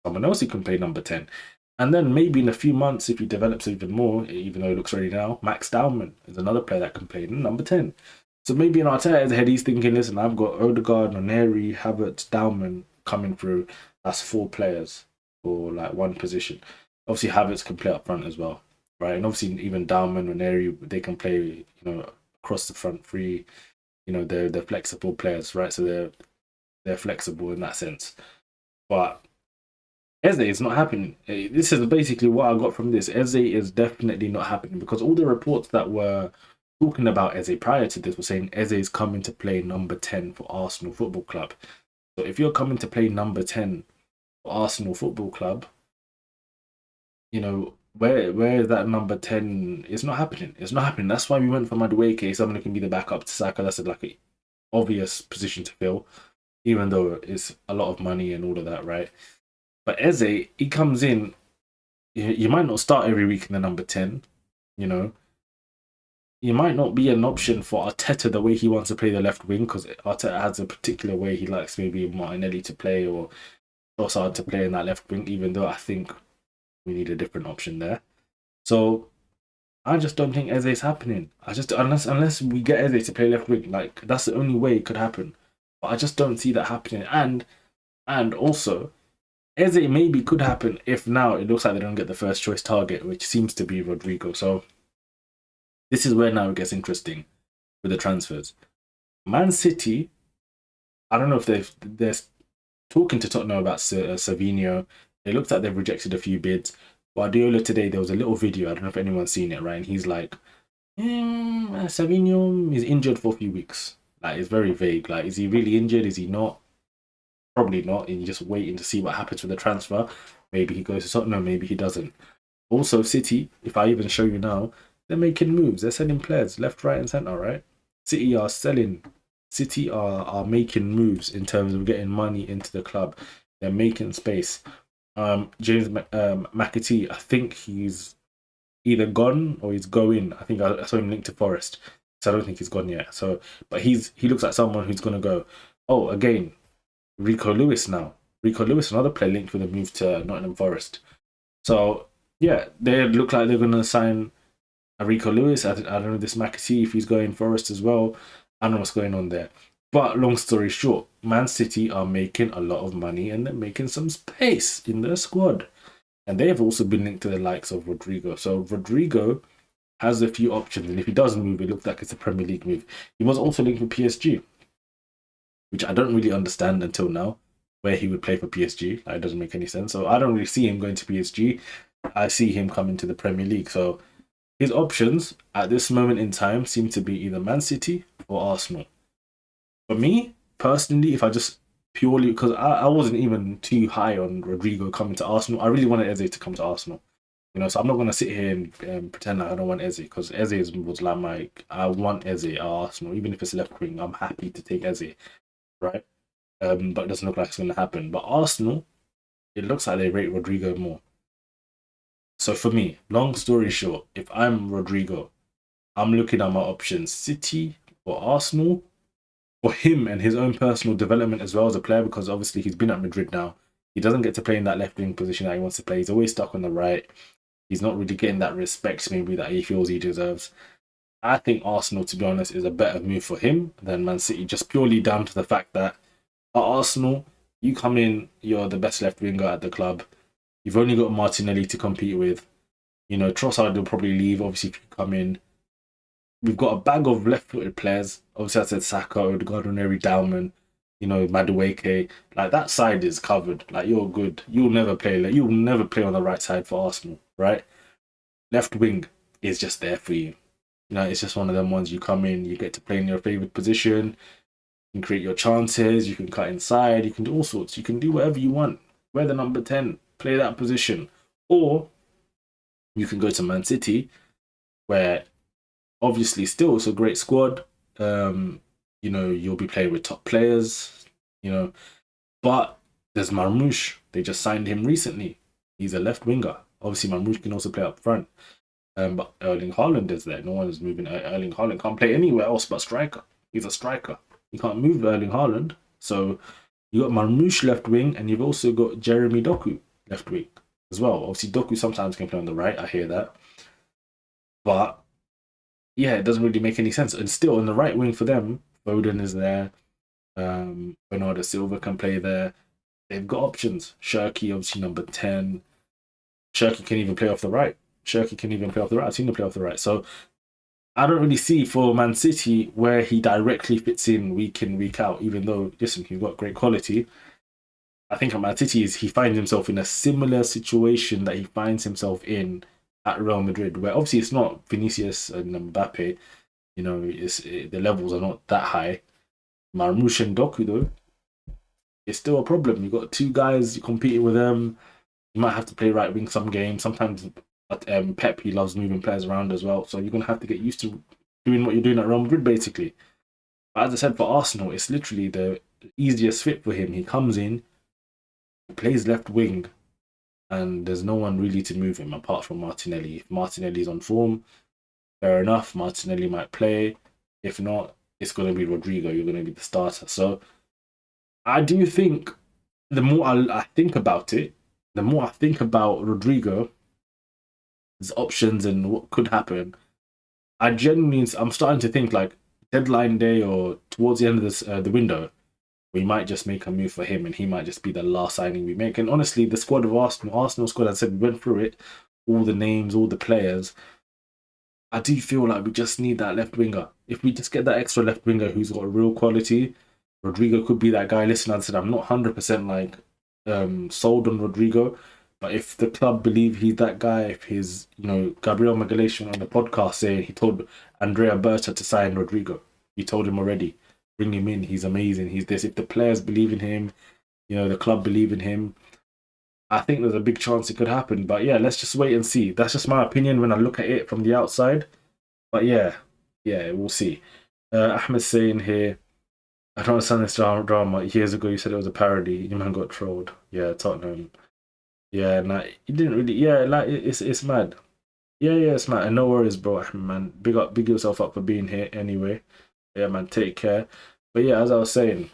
S1: someone else who can play number 10. And then maybe in a few months, if he develops even more, even though he looks ready now, Max Dowman is another player that can play number 10. So maybe in Arteta's head, he's thinking, listen, I've got Odegaard, Noneri, Havertz, Dowman coming through. That's 4 players for like one position. Obviously, Havertz can play up front as well, right? And obviously, even Dowman, Noneri, they can play, across the front three. They're flexible players, right? So they're flexible in that sense. But Eze is not happening. This is basically what I got from this. Eze is definitely not happening because all the reports that were talking about Eze prior to this were saying Eze is coming to play number 10 for Arsenal Football Club. So if you're coming to play number 10 for Arsenal Football Club, where is that number 10? It's not happening. It's not happening. That's why we went for Madueke, someone who can be the backup to Saka. That's like an obvious position to fill, even though it's a lot of money and all of that, right? But Eze, he comes in, you might not start every week in the number 10, You might not be an option for Arteta the way he wants to play the left wing because Arteta has a particular way he likes maybe Martinelli to play or Trossard to play in that left wing, even though I think we need a different option there. So I just don't think Eze is happening. Unless we get Eze to play left wing, like that's the only way it could happen. But I just don't see that happening. And also, Eze maybe could happen if now it looks like they don't get the first choice target, which seems to be Rodrygo. So this is where now it gets interesting with the transfers. Man City, I don't know if they're talking to Tottenham about Savinho. It looks like they've rejected a few bids. Guardiola today, there was a little video. I don't know if anyone's seen it, right? And he's like, Savinho is injured for a few weeks. Like, it's very vague. Like, is he really injured? Is he not? Probably not. And you're just waiting to see what happens with the transfer. Maybe he goes to Tottenham, maybe he doesn't. Also, City, if I even show you now, they're making moves. They're selling players left, right, and centre, right? City are selling. City are making moves in terms of getting money into the club. They're making space. James McAtee, I think he's either gone or he's going. I think I saw him linked to Forest, so I don't think he's gone yet. So, but he looks like someone who's going to go. Oh, again, Rico Lewis now. Rico Lewis, another player linked with a move to Nottingham Forest. So yeah, they look like they're going to sign Rico Lewis. I don't know this McAtee if he's going Forest as well. I don't know what's going on there. But long story short, Man City are making a lot of money and they're making some space in their squad. And they have also been linked to the likes of Rodrygo. So Rodrygo has a few options. And if he does move, it looks like it's a Premier League move. He was also linked with PSG, which I don't really understand until now, where he would play for PSG. It doesn't make any sense. So I don't really see him going to PSG. I see him coming to the Premier League. So his options at this moment in time seem to be either Man City or Arsenal. For me, personally, if I just purely, because I wasn't even too high on Rodrygo coming to Arsenal. I really wanted Eze to come to Arsenal. So I'm not going to sit here and pretend like I don't want Eze, because Eze was like I want Eze at Arsenal. Even if it's left wing, I'm happy to take Eze, right? But it doesn't look like it's going to happen. But Arsenal, it looks like they rate Rodrygo more. So for me, long story short, if I'm Rodrygo, I'm looking at my options: City or Arsenal, for him and his own personal development as well as a player, because obviously he's been at Madrid now. He doesn't get to play in that left wing position that he wants to play. He's always stuck on the right. He's not really getting that respect maybe that he feels he deserves. I think Arsenal, to be honest, is a better move for him than Man City, just purely down to the fact that at Arsenal, you come in, you're the best left winger at the club. You've only got Martinelli to compete with. You know, Trossard will probably leave, obviously, if you come in. We've got a bag of left-footed players. Obviously, I said Saka, Odegaard, Oneri, Dalman, you know, Madueke. Like, that side is covered. Like, you're good. You'll never play on the right side for Arsenal, right? Left wing is just there for you. You know, it's just one of them ones you come in, you get to play in your favorite position, you can create your chances, you can cut inside, you can do all sorts, you can do whatever you want. Wear the number 10, play that position. Or you can go to Man City, where obviously still it's a great squad. You know, you'll be playing with top players, you know, but there's Marmoush. They just signed him recently. He's a left winger. Obviously, Marmoush can also play up front. But Erling Haaland is there. No one is moving. Erling Haaland can't play anywhere else but striker. He's a striker. You can't move Erling Haaland. So you got Marmoush left wing, and you've also got Jeremy Doku left wing as well. Obviously, Doku sometimes can play on the right. I hear that, but yeah, it doesn't really make any sense. And still on the right wing for them, Foden is there. Bernardo Silva can play there. They've got options. Shirky, obviously number 10. Shirky can even play off the right. Shirky can even play off the right. I've seen him play off the right. So I don't really see for Man City where he directly fits in, week out, even though, listen, he's got great quality. I think at Man City, he finds himself in a similar situation that he finds himself in at Real Madrid, where obviously it's not Vinicius and Mbappe. You know, the levels are not that high. Marmoush and Doku, though, it's still a problem. You've got two guys competing with them. You might have to play right wing some games. Sometimes Pep, he loves moving players around as well. So you're going to have to get used to doing what you're doing at Real Madrid, basically. But as I said, for Arsenal, it's literally the easiest fit for him. He comes in, he plays left wing, and there's no one really to move him apart from Martinelli. If Martinelli's on form, fair enough. Martinelli might play. If not, it's going to be Rodrygo. You're going to be the starter. So I do think the more I think about it, the more I think about Rodrygo, his options and what could happen, I'm starting to think like deadline day or towards the end of the window, we might just make a move for him and he might just be the last signing we make. And honestly, the squad of Arsenal squad, I said, we went through it, all the names, all the players. I do feel like we just need that left winger. If we just get that extra left winger who's got real quality, Rodrygo could be that guy. Listen, I said I'm not 100% like sold on Rodrygo, but if the club believe he's that guy, if he's, you know, Gabriel Magalhaes on the podcast saying he told Andrea Berta to sign Rodrygo. He told him already, bring him in. He's amazing. He's this. If the players believe in him, you know, the club believe in him, I think there's a big chance it could happen. But yeah, let's just wait and see. That's just my opinion when I look at it from the outside. But yeah, we'll see. Ahmed saying here, I don't understand this drama. Years ago, you said it was a parody. Your man got trolled. Yeah, Tottenham. Yeah, nah, he didn't really. Yeah, like it's mad. Yeah, it's mad. And no worries, bro, man. Big yourself up for being here anyway. Yeah, man. Take care. But yeah, as I was saying,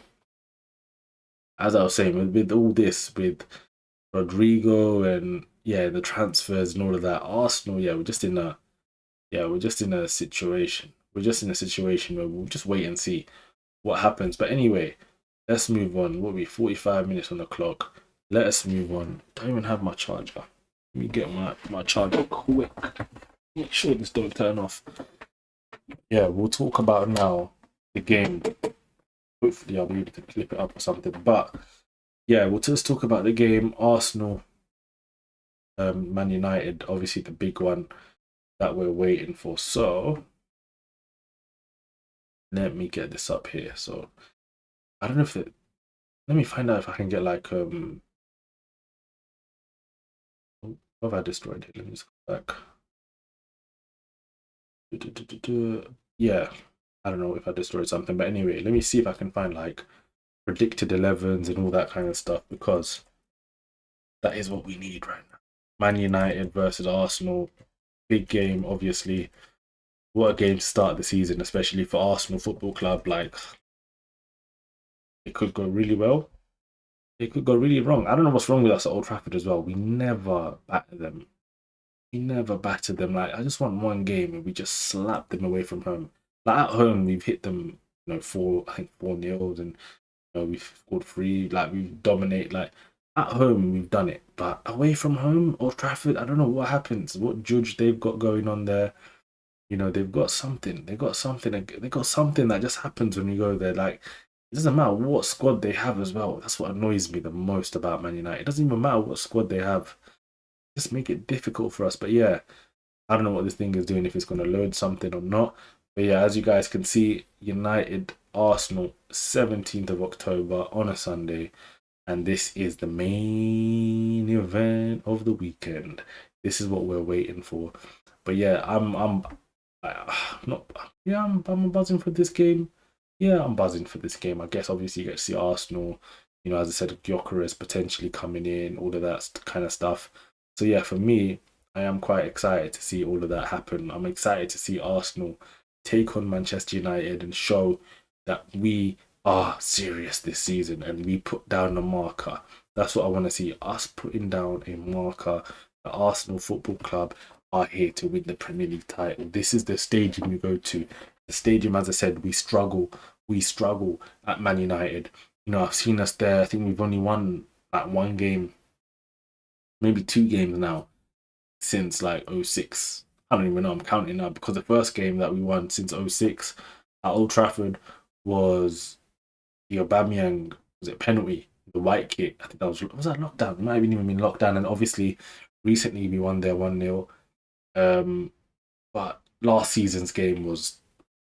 S1: with all this, with Rodrygo and yeah, the transfers and all of that, Arsenal, we're just in a situation. We're just in a situation where we'll just wait and see what happens. But anyway, let's move on. We'll be 45 minutes on the clock. Let us move on. Don't even have my charger. Let me get my charger quick. Make sure this don't turn off. Yeah, we'll talk about now the game. Hopefully I'll be able to clip it up or something. But yeah, we'll just talk about the game. Arsenal, Man United, obviously the big one that we're waiting for. So let me get this up here. So I don't know if it. Let me find out if I can get like What have I destroyed it? Let me just go back. Yeah, I don't know if I destroyed something, but anyway, let me see if I can find like predicted 11s and all that kind of stuff, because that is what we need right now. Man United versus Arsenal, big game, obviously. What a game to start the season, especially for Arsenal Football Club. Like, it could go really well. It could go really wrong. I don't know what's wrong with us at Old Trafford as well. We never batter them. We never battered them. Like I just want one game and we just slap them away from home. Like at home, we've hit them, four, I think 4-0, and we've scored three. Like we've dominated. Like at home, we've done it, but away from home, Old Trafford, I don't know what happens. What judge they've got going on there? They've got something. They got something. They got something that just happens when you go there. Like it doesn't matter what squad they have as well. That's what annoys me the most about Man United. It doesn't even matter what squad they have. Just make it difficult for us. But yeah, I don't know what this thing is doing, if it's going to load something or not. But yeah, as you guys can see, United Arsenal 17th of October on a Sunday, and this is the main event of the weekend. This is what we're waiting for. But yeah, not yeah, I'm buzzing for this game. Yeah, I'm buzzing for this game. I guess obviously you get to see Arsenal. As I said, Gyökeres potentially coming in, all of that kind of stuff. So yeah, for me, I am quite excited to see all of that happen. I'm excited to see Arsenal take on Manchester United and show that we are serious this season and we put down a marker. That's what I want to see. Us putting down a marker. The Arsenal Football Club are here to win the Premier League title. This is the stadium you go to. The stadium, as I said, we struggle. We struggle at Man United. I've seen us there. I think we've only won like one game, maybe two games now since like '06. I don't even know. I'm counting now because the first game that we won since '06 at Old Trafford was the Aubameyang, was it penalty, the white kit. I think that was that lockdown. It might have even been lockdown. And obviously, recently we won there 1-0. But last season's game was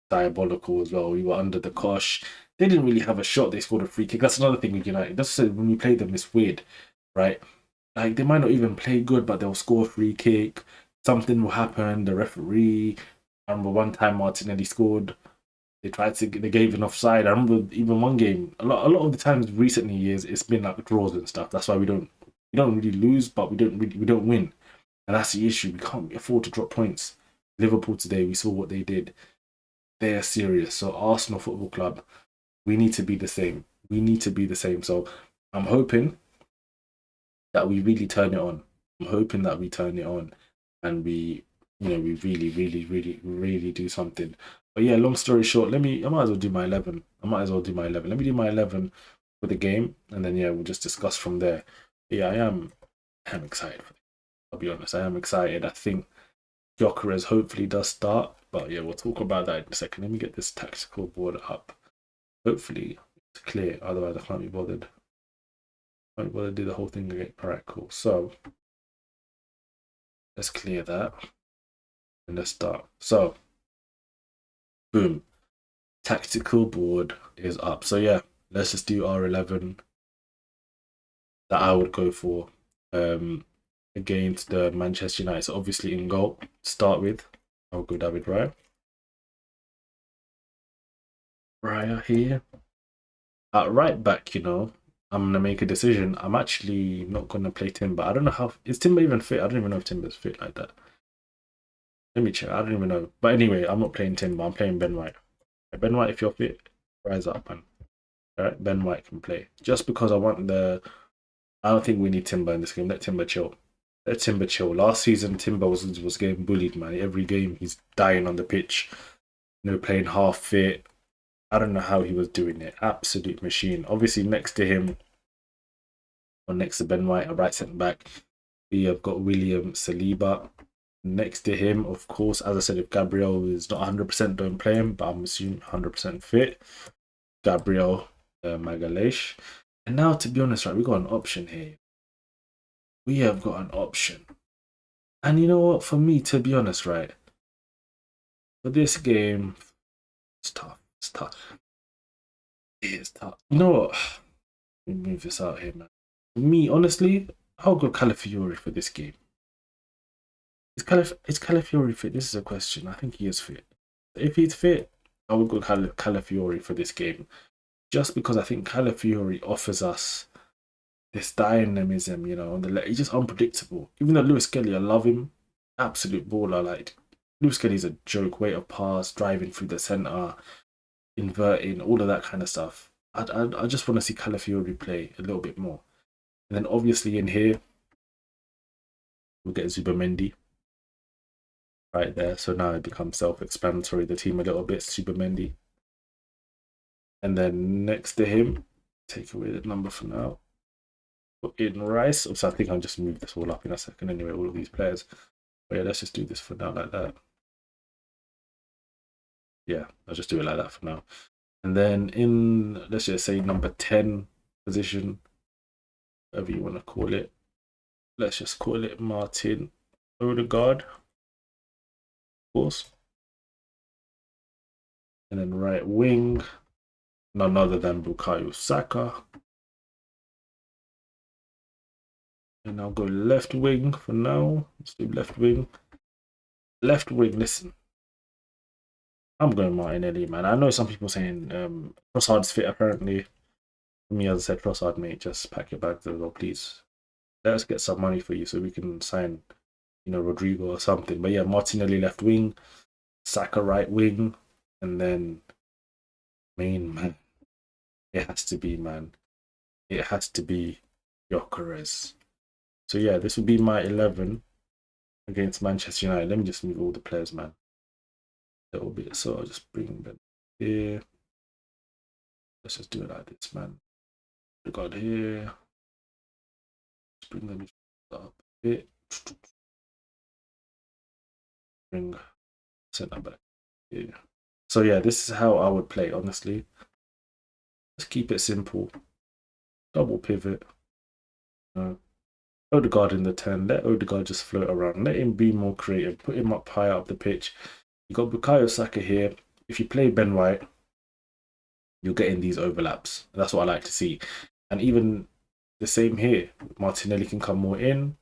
S1: diabolical as well. We were under the cosh. They didn't really have a shot. They scored a free kick. That's another thing with United. That's when we play them, it's weird, right? Like they might not even play good, but they'll score a free kick. Something will happen. The referee. I remember one time Martinelli scored. They gave an offside. I remember even one game. A lot of the times recently years, it's been like draws and stuff. That's why we don't really lose, but we don't win, and that's the issue. We can't afford to drop points. Liverpool today, we saw what they did. They're serious. So Arsenal Football Club, we need to be the same. We need to be the same. So I'm hoping that we really turn it on. I'm hoping that we turn it on and we really, really, really, really do something. But yeah, long story short, I might as well do my 11. Let me do my 11 for the game, and then yeah, we'll just discuss from there. But yeah, I am excited for it. I'll be honest, I am excited. I think Gyökeres hopefully does start, but yeah, we'll talk about that in a second. Let me get this tactical board up. Hopefully it's clear, otherwise I can't be bothered. I can't be bothered to do the whole thing again. Alright, cool. So let's clear that and let's start. So boom. Tactical board is up. So yeah, let's just do our 11 that I would go for against the Manchester United. So obviously in goal, start with, I'll go David Raya. Raya here. At right back, I'm gonna make a decision. I'm actually not gonna play Timber. I don't know how is Timber even fit. I don't even know if Timber's fit like that. Let me check. I don't even know. But anyway, I'm not playing Timber. I'm playing Ben White. Ben White, if you're fit, rise up, man. All right, Ben White can play. Just because I don't think we need Timber in this game. Let Timber chill. Let Timber chill. Last season, Timber was getting bullied, man. Every game, he's dying on the pitch. Playing half fit. I don't know how he was doing it. Absolute machine. Obviously, next to him, or next to Ben White, a right centre back, we have got William Saliba. Next to him, of course, as I said, if Gabriel is not 100%, don't play him, but I'm assuming 100% fit. Gabriel Magalhaes. And now, to be honest, right, we got an option here. We have got an option. And you know what? For me, to be honest, right, for this game, it's tough. It's tough. It is tough. You know what? Let me move this out here, man. For me, honestly, I'll go Calafiori for this game. Is Calafiori fit? This is a question. I think he is fit. If he's fit, I would go Calafiori for this game. Just because I think Calafiori offers us this dynamism, he's just unpredictable. Even though Lewis Kelly, I love him, absolute baller. Like Lewis Kelly's a joke, weight of pass, driving through the centre, inverting, all of that kind of stuff. I just want to see Calafiori play a little bit more. And then obviously in here, we'll get Zubamendi. right there. So now it becomes self-explanatory, the team a little bit, Super Mendy. And then next to him, take away the number for now. Put in Rice. So I think I'll just move this all up in a second anyway, all of these players. But yeah, let's just do this for now like that. Yeah, I'll just do it like that for now. And then in, let's just say number 10 position, whatever you want to call it. Let's just call it Martin Odegaard, of course. And then right wing, none other than Bukayo Saka. And I'll go left wing for now. Let's do left wing. Left wing, listen. I'm going Martinelli, man. I know some people saying Trossard's fit apparently. For me, as I said, Trossard, mate, just pack your bags as well, please. Let us get some money for you so we can sign, you know, Rodrygo or something. But yeah, Martinelli left wing, Saka right wing, and then main man. It has to be, man. It has to be Gyökeres. So yeah, this would be my 11 against Manchester United. Let me just move all the players, man. A little bit. So I'll just bring them here. Let's just do it like this, man. We got here. Let's bring them up a bit. Bring centre back here. So yeah, this is how I would play, honestly. Let's keep it simple. Double pivot. Odegaard in the 10. Let Odegaard just float around. Let him be more creative. Put him up high up the pitch. You got Bukayo Saka here. If you play Ben White, you're getting these overlaps. That's what I like to see. And even the same here. Martinelli can come more in.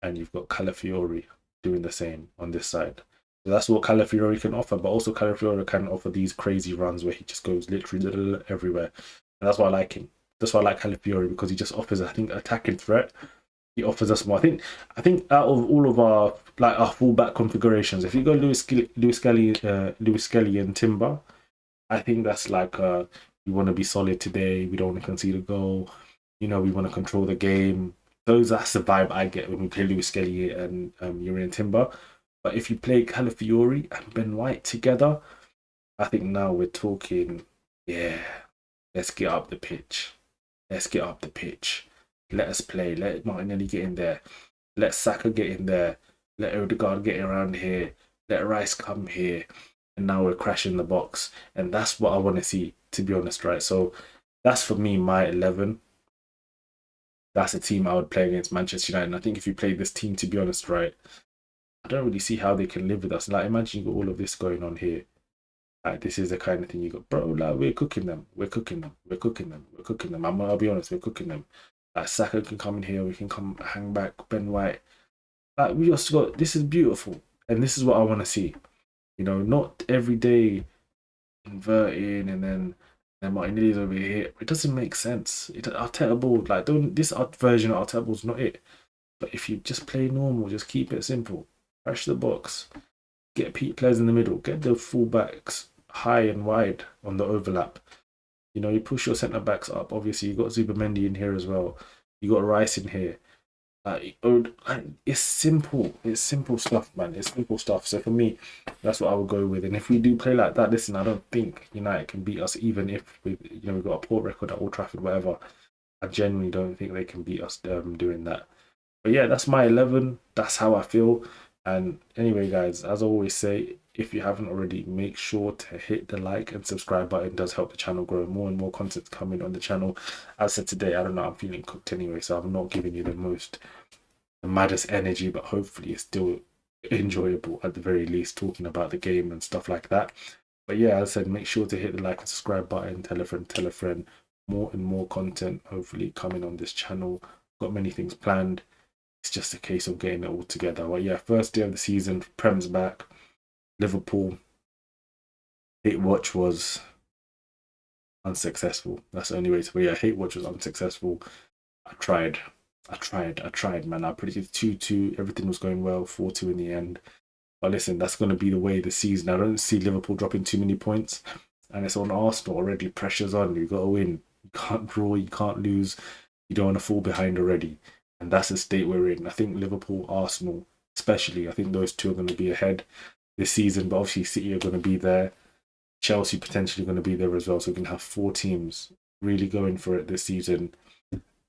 S1: And you've got Calafiori doing the same on this side. So that's what Calafiori can offer. But also Calafiori can offer these crazy runs where he just goes literally everywhere. And that's why I like him. That's why I like Calafiori, because he just offers, I think, attacking threat. He offers us more. I think out of all of our fullback configurations, if you go Lewis Kelly and Timber, I think that's like we want to be solid today. We don't want to concede a goal. You know, we want to control the game. That's the vibe I get when we play Lewis Kelly and Urian Timber. But if you play Calafiori and Ben White together, I think now we're talking. Yeah, let's get up the pitch. Let's get up the pitch. Let us play. Let Martinelli get in there. Let Saka get in there. Let Odegaard get around here. Let Rice come here. And now we're crashing the box. And that's what I want to see, to be honest, right? So that's for me, my 11. That's a team I would play against Manchester United. And I think if you play this team, to be honest, right, I don't really see how they can live with us. Like, imagine you got all of this going on here. Like, this is the kind of thing you got, bro. Like, we're cooking them. We're cooking them. We're cooking them. We're cooking them. I'll be honest, we're cooking them. Like, Saka can come in here. We can come hang back. Ben White. Like, we just got, this is beautiful. And this is what I want to see. You know, not every day inverting and then Martinelli's over here. It doesn't make sense. Arteta ball, like, this version of Arteta ball's not it. But if you just play normal, just keep it simple. Crash the box. Get players in the middle. Get the fullbacks high and wide on the overlap. You know, you push your centre backs up. Obviously, you got Zubimendi in here as well. You got Rice in here. It's simple. It's simple stuff, man. It's simple stuff. So for me, that's what I would go with. And if we do play like that, listen, I don't think United can beat us, even if we've got a poor record at Old Trafford, whatever. I genuinely don't think they can beat us doing that. But yeah, that's my 11. That's how I feel. And anyway, guys, as I always say, if you haven't already, make sure to hit the like and subscribe button. It does help the channel grow. More and more content coming on the channel. As I said today, I don't know, I'm feeling cooked anyway, so I'm not giving you the maddest energy, but hopefully it's still enjoyable at the very least, talking about the game and stuff like that. But yeah, as I said, make sure to hit the like and subscribe button. Tell a friend. More and more content hopefully coming on this channel. Got many things planned. It's just a case of getting it all together. Well, yeah, first day of the season, Prem's back. Liverpool. Hate watch was unsuccessful. That's the only way to put it. Yeah, hate watch was unsuccessful. I tried, man. I predicted 2-2. Everything was going well. 4-2 in the end. But listen, that's going to be the way of the season. I don't see Liverpool dropping too many points. And it's on Arsenal already. Pressure's on. You've got to win. You can't draw. You can't lose. You don't want to fall behind already. And that's the state we're in. I think Liverpool, Arsenal, especially. I think those two are going to be ahead this season, but obviously City are going to be there. Chelsea potentially going to be there as well. So we're going to have 4 teams really going for it this season,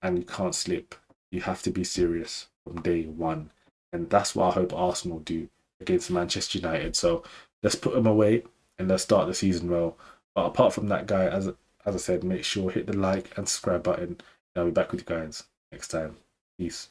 S1: and you can't slip. You have to be serious from day one. And that's what I hope Arsenal do against Manchester United. So let's put them away and let's start the season well. But apart from that, guy, as I said, make sure hit the like and subscribe button. And I'll be back with you guys next time. Peace.